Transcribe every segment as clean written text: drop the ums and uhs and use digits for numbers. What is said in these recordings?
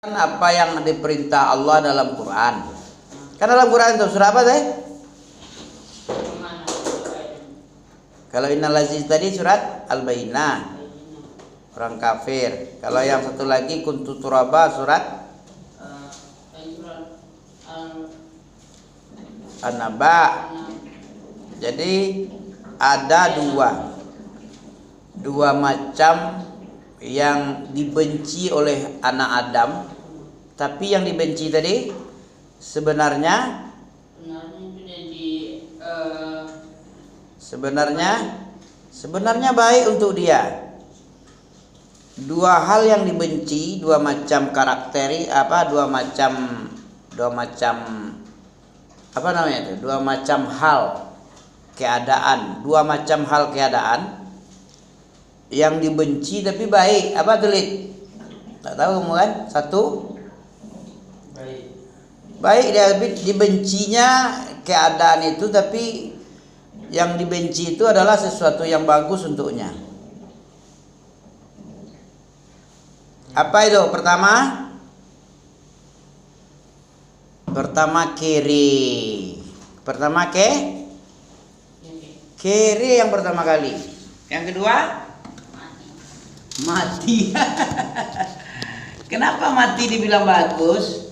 Apa yang diperintah Allah dalam Quran. Kan dalam Quran itu surah apa teh? Kalau Innal Aziz tadi surat Al-Bayyinah, orang kafir. Kalau yang satu lagi Kuntu Turaba surat An-Naba. Jadi ada dua macam yang dibenci oleh anak Adam, tapi yang dibenci tadi sebenarnya baik untuk dia. Dua hal yang dibenci, dua macam karakter, dua macam hal keadaan, yang dibenci tapi baik. Apa tulis? Tak tahu kamu kan? Satu baik dia dibencinya keadaan itu, tapi yang dibenci itu adalah sesuatu yang bagus untuknya. Apa itu? Pertama kiri. Kiri yang pertama kali. Yang kedua mati. Kenapa mati dibilang bagus?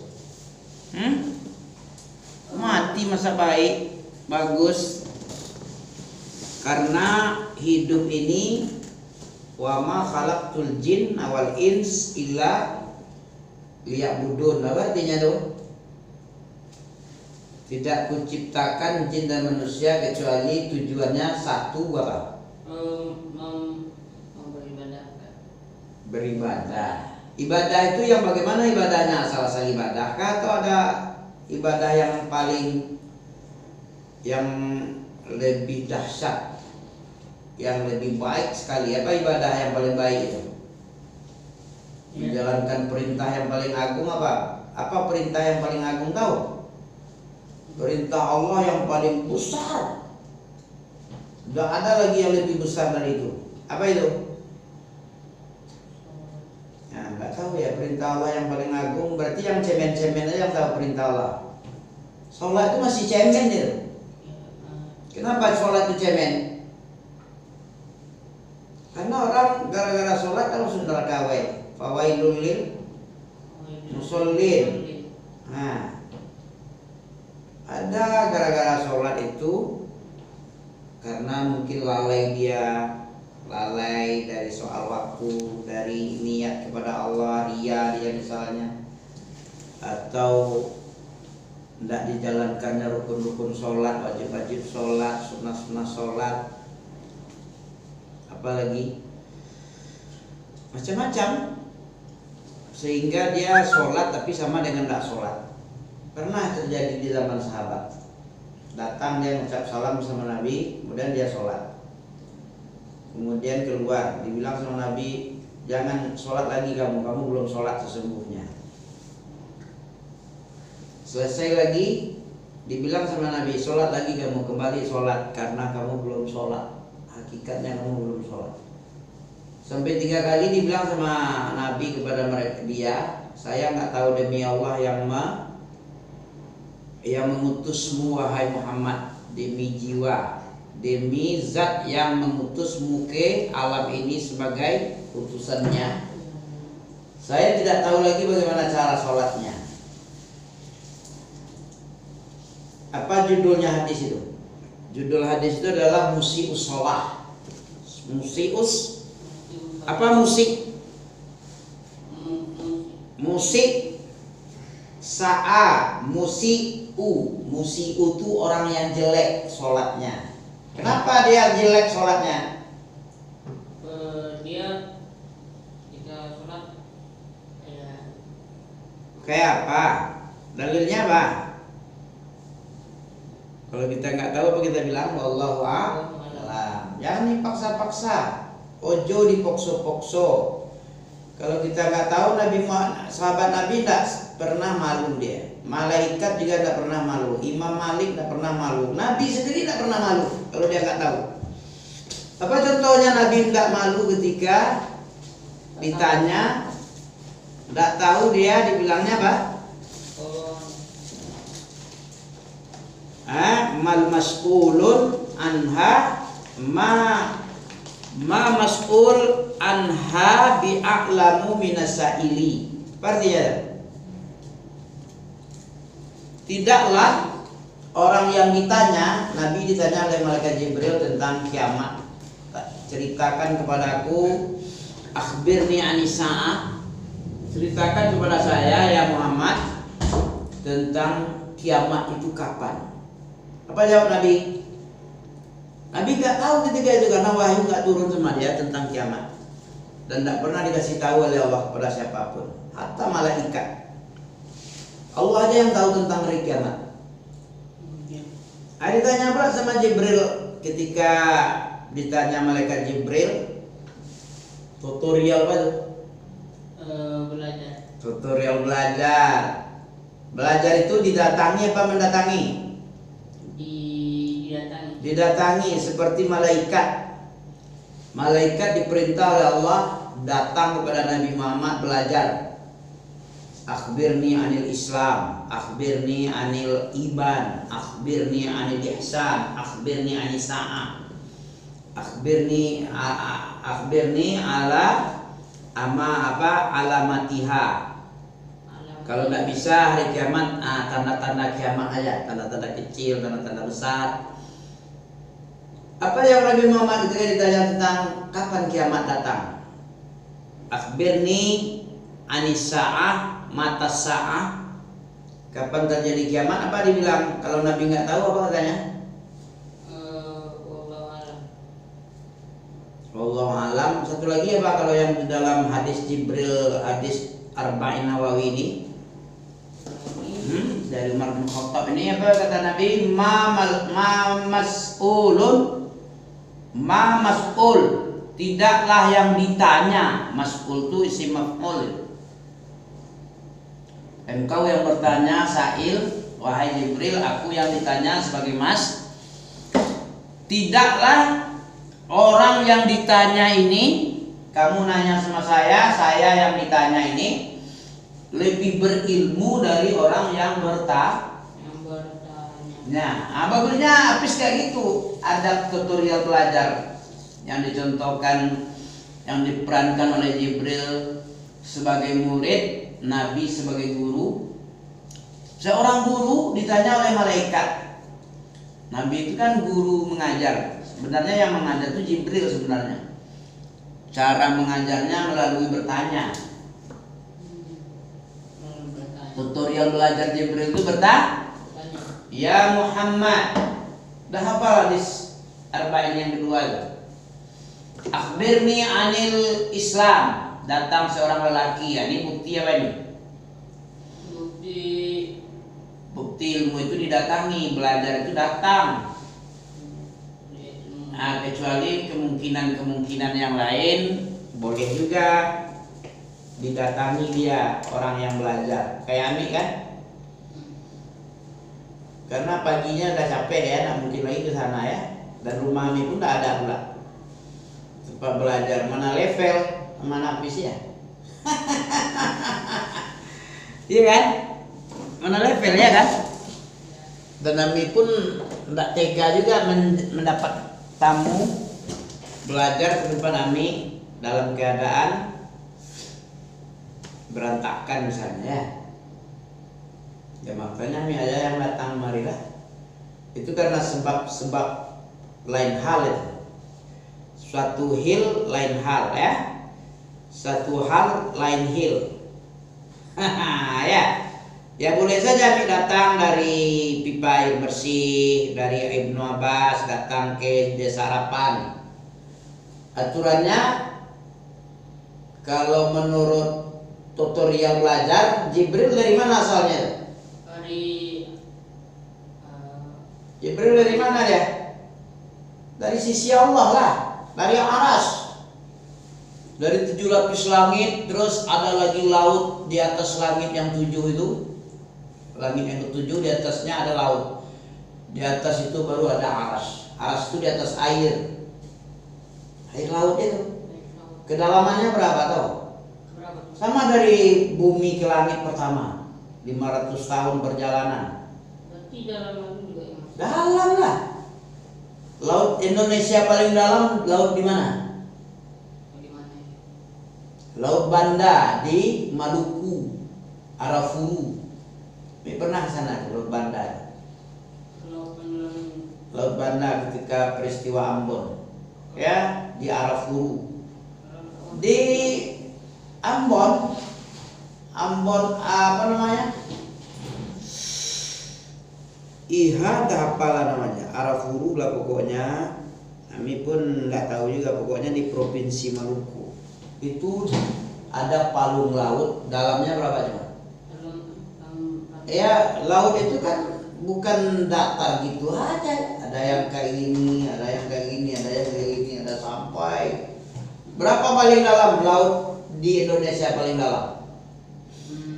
Mati masa baik, bagus? Karena hidup ini wa ma khalaqtul jinna wal ins illa liya'budun. Apa artinya tuh? Tidak kuciptakan jin dan manusia kecuali tujuannya satu, apa? Beribadah. Ibadah itu yang bagaimana ibadahnya? Asal-asal ibadah kah, atau ada ibadah yang lebih dahsyat, yang lebih baik sekali? Apa ibadah yang paling baik itu? Menjalankan perintah yang paling agung apa? Apa perintah yang paling agung tahu? Perintah Allah yang paling besar. Tidak ada lagi yang lebih besar dari itu. Apa itu? Nggak tahu ya, perintah Allah yang paling agung. Berarti yang cemen-cemen aja yang tahu perintah Allah. Sholat itu masih cemen gitu. Kenapa sholat itu cemen? Karena orang gara-gara sholat kan langsung neraka. Fawailul lil musallin. Nah, ada gara-gara sholat itu karena mungkin lalai dari soal waktu, dari niat kepada Allah, ria dia misalnya, atau tidak dijalankannya rukun-rukun sholat, wajib-wajib sholat, sunnah-sunnah sholat, apalagi macam-macam, sehingga dia sholat tapi sama dengan tidak sholat. Pernah terjadi di zaman sahabat, datang dia mengucap salam sama Nabi, kemudian dia sholat. Kemudian keluar, dibilang sama Nabi, jangan sholat lagi kamu belum sholat sesungguhnya. Selesai lagi, dibilang sama Nabi, sholat lagi kamu, kembali sholat, karena kamu belum sholat. Hakikatnya kamu belum sholat. Sampai 3 kali dibilang sama Nabi kepada dia, saya nggak tahu demi Allah yang mengutusmu wahai Muhammad, demi jiwa, demi zat yang mengutusmu ke alam ini sebagai utusannya, saya tidak tahu lagi bagaimana cara sholatnya. Apa judulnya hadis itu? Judul hadis itu adalah musi'us sholah. Musik musi'u itu orang yang jelek sholatnya. Kenapa dia jelek sholatnya? Dia jika sholat kayak apa? Dalilnya apa? Kalau kita nggak tahu apa kita bilang? Wallahu a'lam. Jangan dipaksa-paksa. Ojo dipokso-pokso. Kalau kita nggak tahu, sahabat Nabi tidak pernah malu dia. Malaikat juga tidak pernah malu. Imam Malik tidak pernah malu. Nabi sendiri tidak pernah malu kalau dia nggak tahu. Apa contohnya Nabi tidak malu ketika ditanya Tidak tahu dia dibilangnya apa? Oh, Mal mas'ulun anha ma mas'ul anha bi'a'lamu minasaili. Artinya tidaklah orang yang ditanya, Nabi ditanya oleh malaikat Jibril tentang kiamat. Ceritakan kepadaku, akhbirni anisa'ah. Ceritakan kepada saya ya Muhammad tentang kiamat itu kapan. Apa jawab Nabi? Nabi nggak tahu ketika itu karena wahyu nggak turun sama dia tentang kiamat dan tidak pernah dikasih tahu oleh Allah kepada siapapun, hatta malaikat. Allah aja yang tahu tentang hari kiamat. Ditanya pula sama Jibril ketika ditanya malaikat Jibril, tutorial apa itu? belajar. Tutorial belajar. Belajar itu didatangi apa mendatangi? Didatangi. Didatangi seperti malaikat. Malaikat diperintah oleh Allah datang kepada Nabi Muhammad belajar. Akhbirni anil Islam, akhbirni anil iman, akhbirni anil ihsan, akhbirni anil sa'ah, akhbirni ala alamatiha. Kalau tidak bisa hari kiamat, tanda-tanda kiamat aja, tanda-tanda kecil, tanda-tanda besar. Apa yang Nabi Muhammad ketika ditanya tentang kapan kiamat datang? Akhbirni anis sa'ah, mata sa'ah. Kapan terjadi kiamat? Apa dibilang? Kalau Nabi nggak tahu apa katanya? Wallahu alam. Wallahu alam. Satu lagi apa kalau yang di dalam hadis Jibril, hadis Arba'in Nawawi ini? Dari Umar bin Khattab ini apa kata Nabi? Ma mas'ul, tidaklah yang ditanya. Mas'ul itu isim maf'ul. Engkau yang bertanya sa'il, wahai Jibril, aku yang ditanya sebagai mas. Tidaklah orang yang ditanya ini, kamu nanya sama saya yang ditanya ini lebih berilmu dari orang yang bertanya. Nah, bagusnya habis kayak gitu. Ada tutorial belajar yang dicontohkan, yang diperankan oleh Jibril sebagai murid, Nabi sebagai guru. Seorang guru ditanya oleh malaikat. Nabi itu kan guru mengajar. Sebenarnya yang mengajar itu Jibril sebenarnya. Cara mengajarnya melalui bertanya. Tutorial belajar Jibril itu bertanya. Ya Muhammad, dah hafal hadis Arba'in yang kedua itu. Akhbirni anil Islam. Datang seorang lelaki, ini bukti apa ini? Bukti ilmu itu didatangi, belajar itu datang. Nah, kecuali kemungkinan yang lain boleh juga didatangi dia orang yang belajar. Kayak Ami kan? Karena paginya udah capek ya, nak mungkin lagi ke sana ya. Dan rumah Ami pun udah ada pula tempat belajar. Mana level, mana habis ya? Iya kan? Mana level ya kan? Dan Ami pun tidak tega juga mendapat tamu belajar ke depan Ami dalam keadaan berantakan misalnya ya. Ya makanya Ami aja yang datang marilah. Itu karena sebab lain hal itu. Suatu hil lain hal ya. Satu hal lain hil. Ya. Ya boleh saja Ami datang dari pipa air bersih, dari Ibnu Abbas datang ke desa Harapan. Aturannya kalau menurut tutorial belajar, Jibril dari mana asalnya? Jibril dari mana dia? Dari sisi Allah lah, dari aras. Dari 7 lapis langit, terus ada lagi laut di atas langit yang 7 itu. Langit yang ke-7 di atasnya ada laut. Di atas itu baru ada aras. Aras itu di atas air. Air laut itu. Kedalamannya berapa tahu? Sama dari bumi ke langit pertama, 500 tahun perjalanan. Berarti dalam laut juga ya Mas? Dalam lah. Laut Indonesia paling dalam laut di mana? Di mana ya? Laut Banda di Maluku, Arafuru. Pernah ke sana ke Laut Banda? Kalau penyelam Laut Banda ketika peristiwa Ambon, ya di Arafuru. Di Ambon apa namanya? Iha apalah namanya, Arafuru lah pokoknya. Kami pun nggak tahu juga, pokoknya di provinsi Maluku. Itu ada palung laut, dalamnya berapa coba? Ya laut itu kan bukan datar gitu aja. Ada yang kayak gini, ada yang kayak gini, ada yang kayak gini, ada sampai. Berapa paling dalam laut di Indonesia paling dalam?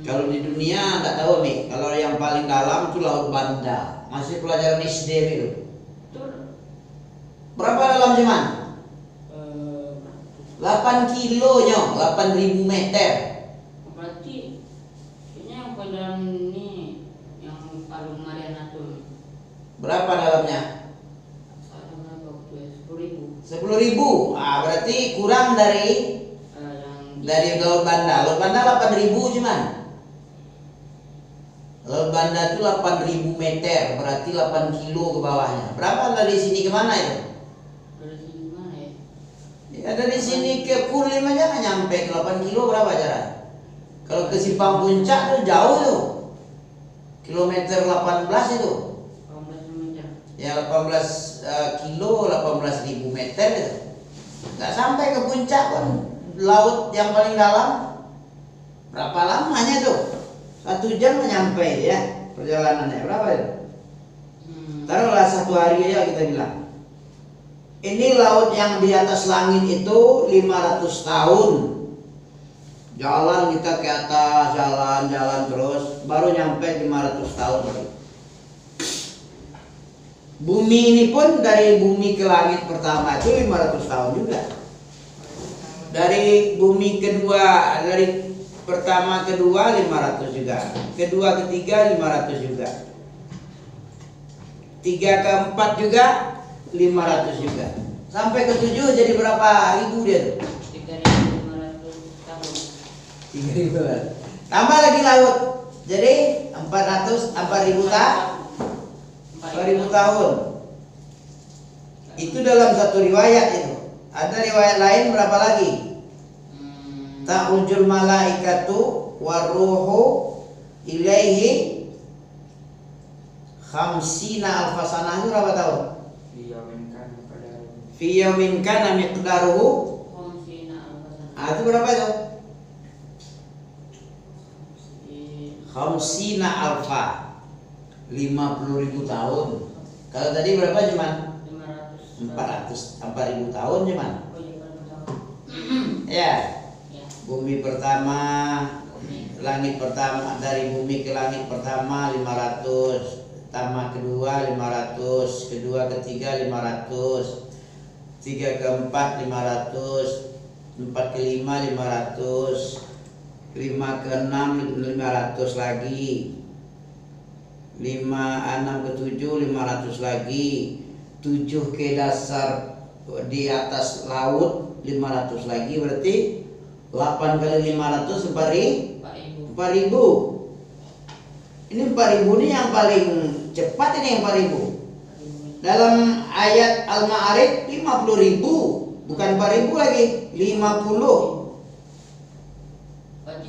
Kalau di dunia nggak tahu nih. Kalau yang paling dalam itu Laut Banda. Masih pelajaran SD itu. Berapa dalam cuman? 8 kilo nyo, 8.000 meter. Berarti ini yang pada ini yang Palung Mariana tuh. Berapa dalamnya? Ada berapa waktu ya? 10.000. 10.000. Berarti kurang dari Laut Banda. Laut Banda 8.000 cuman. Laut Banda itu 8.000 meter, berarti 8 kilo ke bawahnya. Berapa dari sini ke mana itu? Dari sini mana ya? Ya dari sini ke Kulim aja nggak nyampe ke 8 kilo, berapa jarak? Kalau ke Simpang Puncak tuh jauh tuh. Kilometer 18 itu. 18 meter. Ya 18 kilo, 18.000 meter itu. Nggak sampai ke puncak pun. Laut yang paling dalam berapa lamanya tuh? 1 jam nyampe ya perjalanannya. Berapa itu? Taruhlah 1 hari aja kita bilang. Ini laut yang di atas langit itu 500 tahun. Jalan kita ke atas, jalan terus, baru nyampe 500 tahun lagi. Bumi ini pun dari bumi ke langit pertama itu 500 tahun juga. Dari bumi kedua, dari pertama kedua 500 juga. Kedua ketiga 500 juga. 3 keempat juga 500 juga. Sampai ke 7 jadi berapa ribu dia tuh? 3.500 tahun. 3.000. Tambah lagi laut. Jadi 4.000 tahun. Itu dalam satu riwayat itu. Ada riwayat lain berapa lagi? Ta'ujul malaikatu waruhu ilaihi khamsina alfasanah. Itu berapa tahun? Fi yaumin kana miqdaruhu itu berapa itu? Khamsina alfa, 50.000 tahun. Kalau tadi berapa cuman? 4.000 tahun cuman. Ya. Bumi pertama, langit pertama, dari bumi ke langit pertama 500, pertama kedua 500, kedua ketiga 500, 3 keempat 500, 4 kelima 500, 5 keenam 500 lagi, 6 ke 7 500 lagi, 7 ke dasar di atas laut 500 lagi, berarti 8 kali 500 4.000. Ini 4.000 ini yang paling cepat, ini yang 4.000. Dalam ayat Al-Ma'arij 50.000, bukan 4.000 lagi, 50. Berarti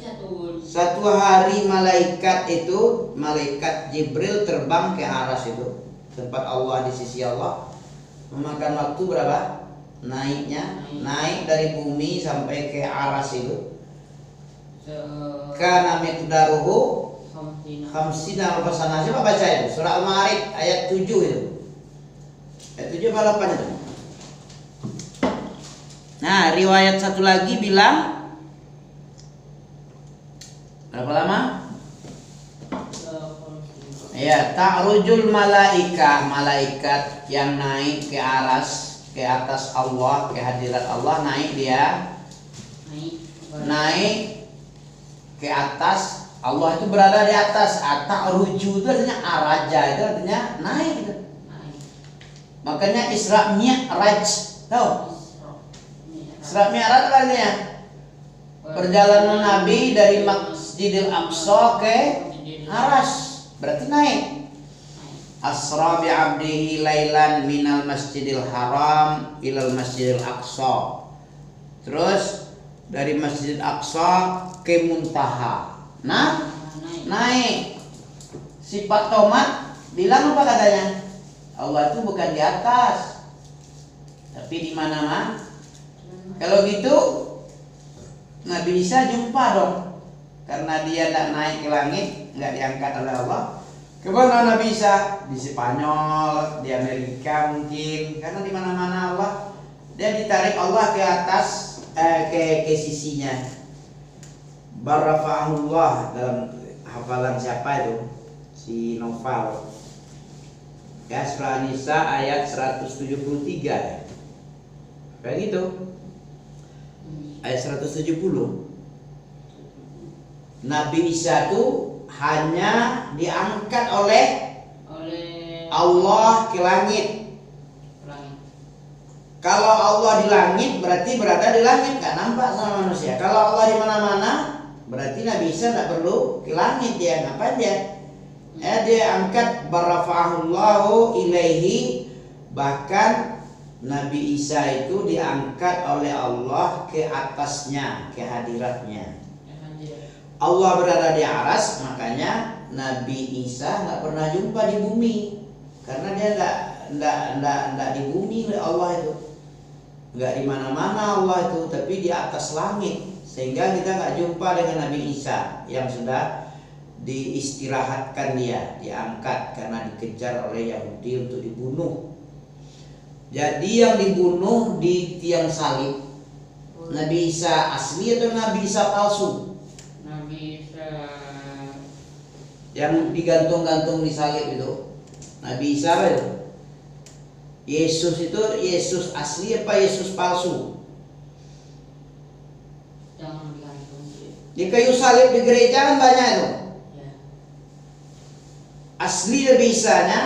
satu hari malaikat itu, malaikat Jibril terbang ke Aras itu, tempat Allah di sisi Allah, memakan waktu berapa? Naik dari bumi sampai ke Aras itu. Kana miqdaruhu khamsina alfasanah. Coba baca itu surah Al-Ma'arij ayat 7 itu. Ayat 7 apa 8 itu? Nah, riwayat satu lagi bilang berapa lama? Ya, ta'rujul malaikat yang naik ke Aras, ke atas Allah, ke hadirat Allah, naik ke atas. Allah itu berada di atas. Ta'ruju itu artinya araja, itu artinya naik gitu. Naik. Makanya Isra Mi'raj, tahu? Isra Mi'raj apa artinya? Perjalanan Nabi dari Masjidil Aqsa ke Arash, berarti naik. Asra bi 'abdihi lailan minal Masjidil Haram ilal Masjidil Aqsa. Terus dari Masjidil Aqsa ke Muntaha. Nah, naik. Si Pak Tomat bilang apa katanya? Allah itu bukan di atas, tapi di mana-mana. Kalau gitu Nabi Isa jumpa dong, karena dia tidak naik ke langit, nggak diangkat oleh Allah. Kemana Nabi Isa? Di Spanyol, di Amerika mungkin, karena di mana-mana Allah. Dia ditarik Allah ke atas, ke sisinya. Barrafa'ahullah dalam hafalan siapa itu? Si Noval. Ya, surah An-Nisa ayat 173. Kayak gitu. Ayat 170. Nabi Isa itu hanya diangkat oleh Allah ke langit. Kalau Allah di langit berarti berada di langit, nggak nampak sama manusia. Kalau Allah di mana-mana berarti Nabi Isa nggak perlu ke langit, dia ngapain dia? Ya, dia angkat barafa'ahullahu ilaihi. Bahkan Nabi Isa itu diangkat oleh Allah ke atasnya, ke hadiratnya. Allah berada di aras, makanya Nabi Isa nggak pernah jumpa di bumi, karena dia nggak di bumi oleh Allah itu, nggak di mana-mana Allah itu, tapi di atas langit, sehingga kita nggak jumpa dengan Nabi Isa yang sudah diistirahatkan, dia diangkat karena dikejar oleh Yahudi untuk dibunuh. Jadi yang dibunuh di tiang salib Nabi Isa asli atau Nabi Isa palsu? Yang digantung-gantung di salib itu Nabi Isa apa itu? Yesus itu Yesus asli apa Yesus palsu? Jangan digantung. Di kayu salib di gereja kan banyak itu. Ya. Asli Nabi Isa-nya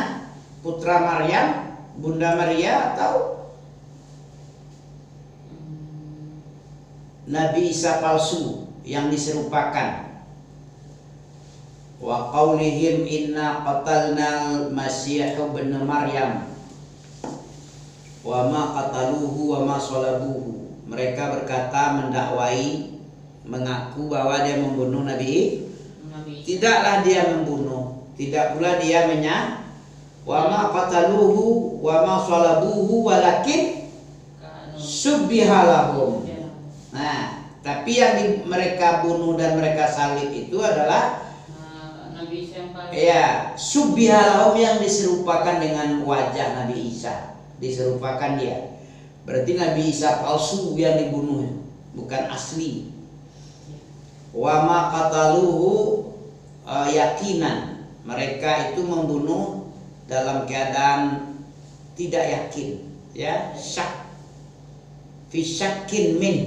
putra Maryam, Bunda Maria, atau Nabi Isa palsu yang diserupakan? Wa qaulihim inna qatalnal Masih ibn Maryam wa ma qataluhu wa ma salabuhu. Mereka berkata, mendakwai, mengaku bahwa dia membunuh Nabi. Tidaklah dia membunuh, tidak pula dia wa ma qataluhu wa ma salabuhu walakin subbiha lahum. Nah, tapi yang mereka bunuh dan mereka salib itu adalah Nabi Isa yang paling. Ya, subbihalahum yang diserupakan dengan wajah Nabi Isa, diserupakan dia. Berarti Nabi Isa palsu yang dibunuh, bukan asli. Wa ma qataluhu yakinan. Mereka itu membunuh dalam keadaan tidak yakin, ya, syak. Fi syakkin min.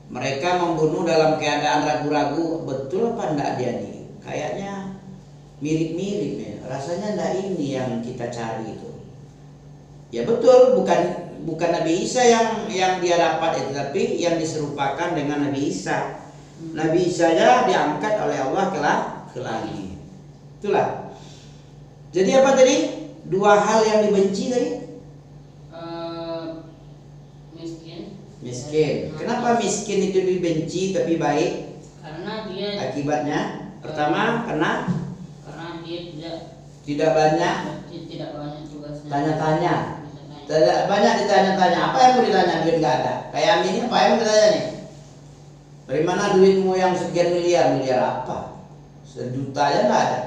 Mereka membunuh dalam keadaan ragu-ragu, betul apa enggak dia nih? Kayaknya mirip-mirip ya. Rasanya enggak ini yang kita cari itu. Ya betul, bukan Nabi Isa yang dia dapat itu, tapi yang diserupakan dengan Nabi Isa. Nabi Isa nya diangkat oleh Allah ke langit. Itulah. Jadi apa tadi? Dua hal yang dibenci tadi? Miskin. Kenapa miskin itu dibenci tapi baik? Karena dia Akibatnya pertama karena dia tidak banyak tugasnya. tanya-tanya. Tidak banyak ditanya-tanya. Apa yang mau ditanya? Duit nggak ada. Kayak ini apa yang mau ditanya nih? Dari mana duitmu yang sekian miliar? Miliar apa? 1 juta aja nggak ada.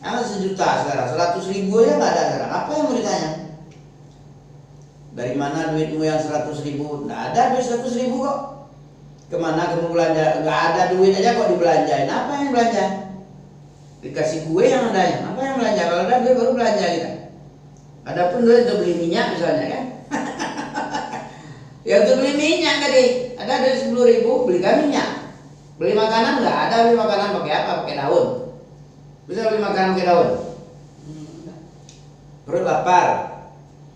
Yang 1 juta sekarang, 100.000 aja nggak ada sekarang. Apa yang mau ditanya? Dari mana duitmu yang 100.000? Nggak ada duit 100.000 kok. Kemana kamu belanja? Nggak ada duit aja kok dibelanjain. Apa yang belanja? Dikasih kue yang ada. Apa yang belanja? Kalau ada duit baru belanja kita. Adapun duit untuk beli minyak misalnya kan. Ya untuk beli minyak tadi. Ada dari 10.000 belikan minyak. Beli makanan nggak ada, beli makanan pakai apa? Pakai daun. Bisa beli makanan pakai daun. Enggak. Perut lapar,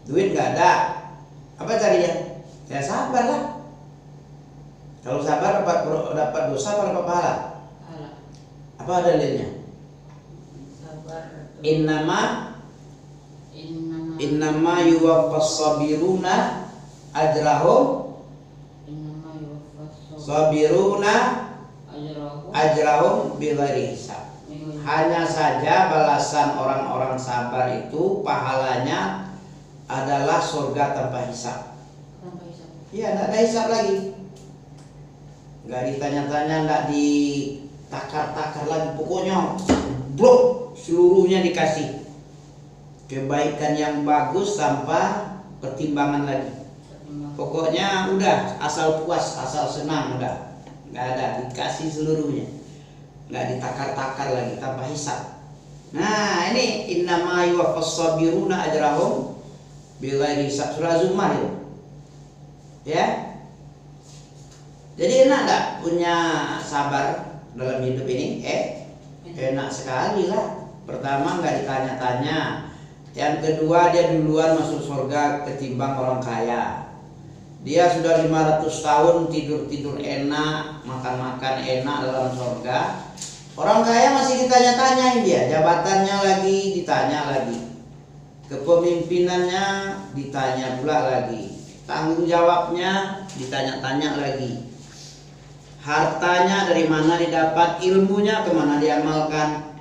duit nggak ada. Apa carinya? Ya sabar lah. Kalau sabar dapat dosa apa dapat pahala? Pahala. Apa dalilnya? Sabar. Innama yuwaffas sabiruna ajrahum Innama yuwaffas sabiruna ajrahum ajrahum bighairi hisab. Hanya saja balasan orang-orang sabar itu pahalanya adalah surga tanpa hisab. tanpa hisab. Iya, tidak ada hisab lagi. Nggak ditanya-tanya, nggak ditakar-takar lagi. Pokoknya blok seluruhnya dikasih. Kebaikan yang bagus tanpa pertimbangan lagi. Pokoknya udah asal puas, asal senang udah. Nggak ada, dikasih seluruhnya. Nggak ditakar-takar lagi tanpa hisab. Nah ini innama yuwaffas sabiruna ajrahum bighairi hisab, surah Zumar itu. Ya. Jadi enak gak punya sabar dalam hidup ini? Enak sekali lah. Pertama nggak ditanya-tanya. Yang kedua dia duluan masuk surga ketimbang orang kaya. Dia sudah 500 tahun tidur-tidur enak, makan-makan enak dalam surga. Orang kaya masih ditanya-tanyain dia, jabatannya lagi ditanya lagi, kepemimpinannya ditanya pula lagi, tanggung jawabnya ditanya-tanya lagi, hartanya dari mana didapat, ilmunya kemana diamalkan,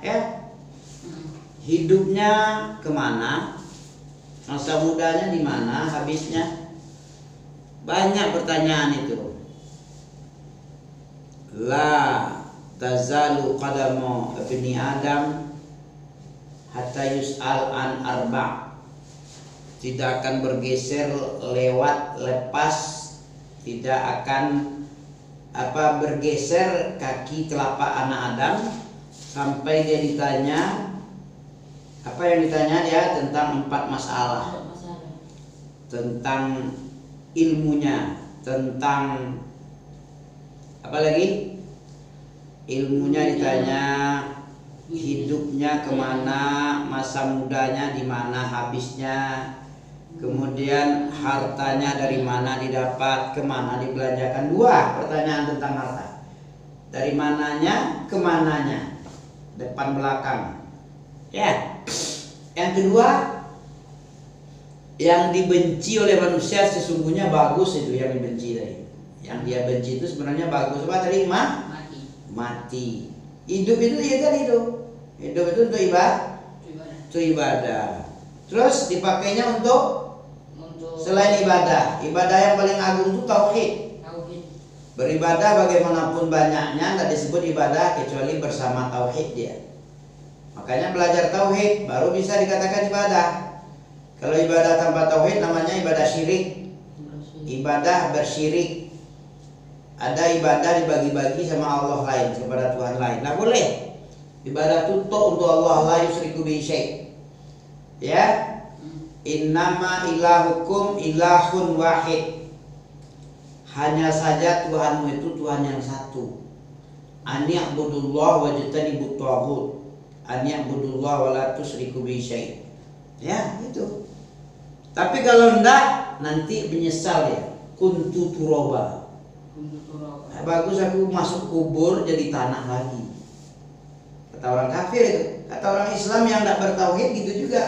hidupnya kemana, masa mudanya di mana, habisnya. Banyak pertanyaan itu. La tazalu qadamu ibni Adam hatta yus'al an arba'. Tidak akan bergeser lewat lepas, tidak akan bergeser kaki telapak anak Adam sampai dia ditanya. Apa yang ditanya dia? Tentang 4 masalah. Tentang ilmunya, tentang apa lagi? Ilmunya ditanya, hidupnya kemana, masa mudanya di mana, habisnya, kemudian hartanya dari mana didapat, kemana dibelanjakan. 2 pertanyaan tentang harta. Dari mananya, kemananya, depan belakang. Ya. Yang kedua, yang dibenci oleh manusia sesungguhnya bagus itu yang dibenci tadi. Yang dia benci itu sebenarnya bagus. Apa tadi? Mati. Hidup itu ya kan itu. Hidup itu untuk ibadah. Terus dipakainya untuk selain ibadah. Ibadah yang paling agung itu tauhid. Beribadah bagaimanapun banyaknya tidak disebut ibadah kecuali bersama tauhid dia. Makanya belajar tauhid baru bisa dikatakan ibadah. Kalau ibadah tanpa tauhid namanya ibadah syirik. Ibadah bersyirik. Ada ibadah dibagi-bagi sama Allah lain, kepada Tuhan lain. Nah boleh. Ibadah itu untuk Allah, la yusyriku bihi syai'. Ya. Innama ilahukum ilahun wahid. Hanya saja Tuhanmu itu Tuhan yang satu. An ya'budullah wajtanibut taghut. An ya'budullah wa la tusyriku bihi syai'. Ya, itu. Tapi kalau enggak nanti menyesal ya. Kuntu turaba. Bagus aku masuk kubur jadi tanah lagi. Kata orang kafir itu. Kata orang Islam yang tidak bertauhid gitu juga.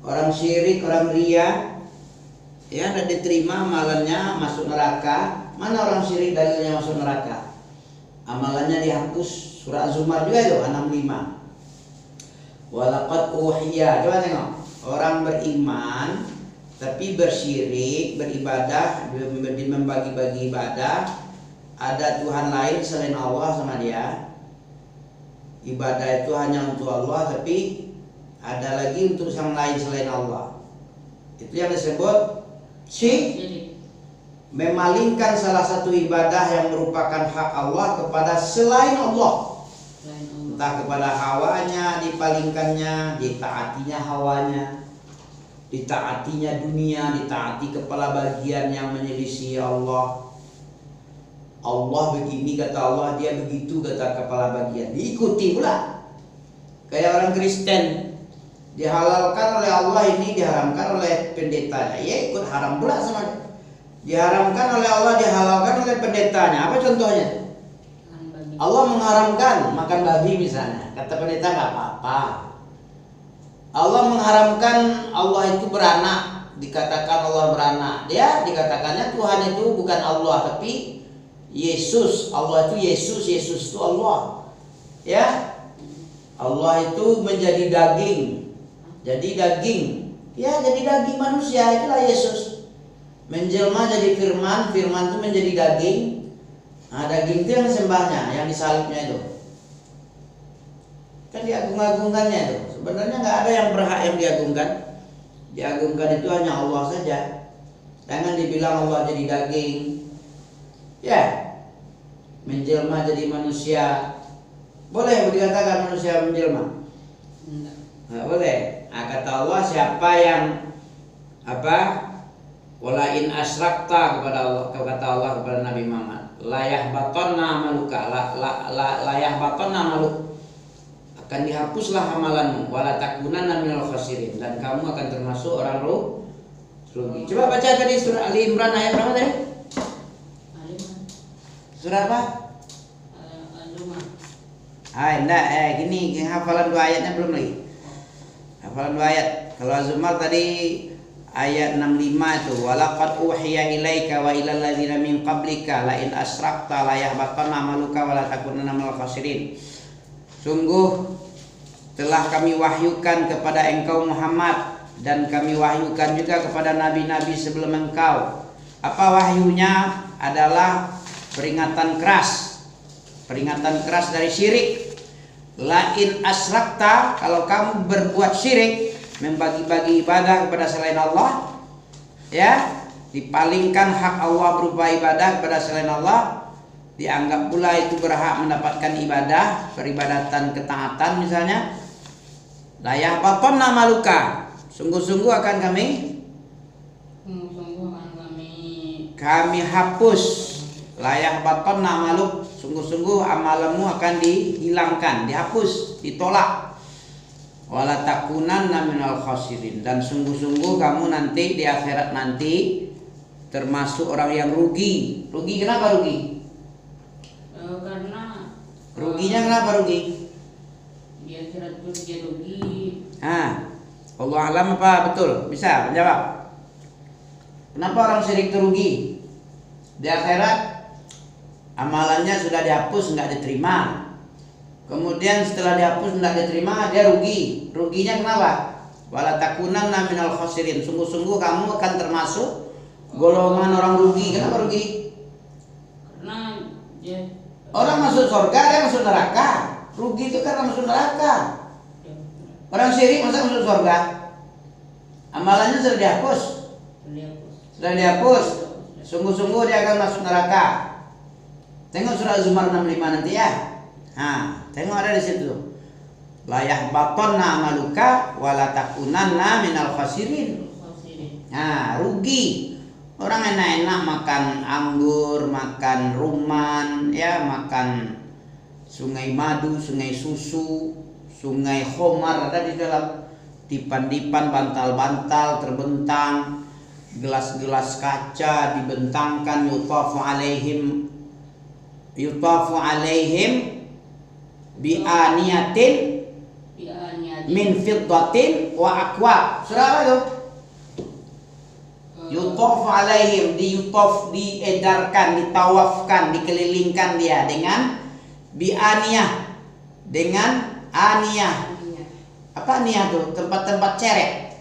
Orang syirik, orang riya, ya tidak diterima amalannya masuk neraka. Mana orang syirik dalilnya masuk neraka? Amalannya dihapus. Surah Az-Zumar juga itu 65. Walaqad uhiya. Coba tengok. Orang beriman tapi bersyirik, beribadah, membagi-bagi ibadah, ada Tuhan lain selain Allah sama dia. Ibadah itu hanya untuk Allah, tapi ada lagi untuk yang lain selain Allah. Itu yang disebut syirik. Memalingkan salah satu ibadah yang merupakan hak Allah kepada selain Allah. Entah kepada hawanya dipalingkannya, ditaatinya hawanya, ditaatinya dunia, ditaati kepala bagian yang menyelisih Allah. Allah begini kata Allah, dia begitu kata kepala bagian, diikuti pula. Kayak orang Kristen, dihalalkan oleh Allah ini, diharamkan oleh pendetanya, ya ikut haram pula sama dia. Diharamkan oleh Allah, dihalalkan oleh pendetanya. Apa contohnya? Allah mengharamkan makan babi misalnya, kata pendeta nggak apa-apa. Allah mengharamkan Allah itu beranak, dikatakan Allah beranak. Dia dikatakannya Tuhan itu bukan Allah tapi Yesus. Allah itu Yesus, Yesus itu Allah. Ya, Allah itu menjadi daging, jadi daging. Ya, jadi daging manusia, itulah Yesus. Menjelma jadi firman, firman itu menjadi daging. Nah, daging itu yang sembahnya, yang disalibnya itu. Kan diagung-agungkannya itu. Sebenarnya nggak ada yang berhak yang diagungkan. Diagungkan itu hanya Allah saja. Jangan dibilang Allah jadi daging. Ya, menjelma jadi manusia. Boleh dikatakan manusia menjelma? Nggak boleh. Nah, kata Allah, siapa yang wala in asyrakta kepada Allah, kata Allah kepada Nabi Muhammad, layah batonna maluka, layah batonna maluk, akan dihapuslah amalanmu, wala takunanna minal khasirin, dan kamu akan termasuk orang rugi. Coba baca tadi surah Ali Imran ayat berapa tadi? Surah apa? Enggak, gini, hafalan 2 ayatnya belum lagi. Hafalan 2 ayat. Kalau Az-Zumar tadi ayat 65 itu, walaqad uhiya ilaika wa ilal ladzina min qablika la in asyrakta la yahbatanna amaluka wa la takunanna minal khasirin. Sungguh telah kami wahyukan kepada engkau Muhammad, dan kami wahyukan juga kepada nabi-nabi sebelum engkau. Apa wahyunya? Adalah peringatan keras dari syirik. La in asyrakta, kalau kamu berbuat syirik, membagi-bagi ibadah kepada selain Allah, ya, dipalingkan hak Allah berupa ibadah kepada selain Allah, dianggap pula itu berhak mendapatkan ibadah, peribadatan ketaatan misalnya. Layah batonna maluka, sungguh-sungguh akan kami hapus. Layah batonna maluk, sungguh-sungguh amalanmu akan dihilangkan, dihapus, ditolak. Wala takunanna minal khasirin, dan sungguh-sungguh kamu nanti di akhirat nanti termasuk orang yang rugi. Rugi kenapa rugi? Karena ruginya kenapa rugi? Di akhirat pun dia rugi. Allah alam apa betul? Bisa menjawab? Kenapa orang syirik itu rugi? Di akhirat amalannya sudah dihapus, nggak diterima. Kemudian setelah dihapus nggak diterima, dia rugi. Ruginya kenapa? Wala takunanna minal khasirin, sungguh-sungguh kamu akan termasuk golongan orang rugi. Kenapa rugi? Karena dia orang masuk surga, dia masuk neraka. Rugi itu karena masuk neraka. Orang syirik masa masuk surga? Amalannya sudah dihapus. Sudah dihapus. Sungguh-sungguh dia akan masuk neraka. Tengok surah Az-Zumar 65 nanti ya. Tengok ada di situ. Layah batonna maluka wala takunanna minal khasirin. Rugi. Orang enak-enak makan anggur, makan ruman, ya, makan sungai madu, sungai susu, sungai khomar ada di dalam, dipan-dipan, bantal-bantal terbentang, gelas-gelas kaca dibentangkan, yutafu alaihim bi'aniyatin min fiddatin wa aqwa. Surah apa itu? Yutafu alaihim, diedarkan, ditawafkan, dikelilingkan dia dengan bi'aniyah, dengan aniyah. Apa aniyah tuh? Tempat-tempat cerek.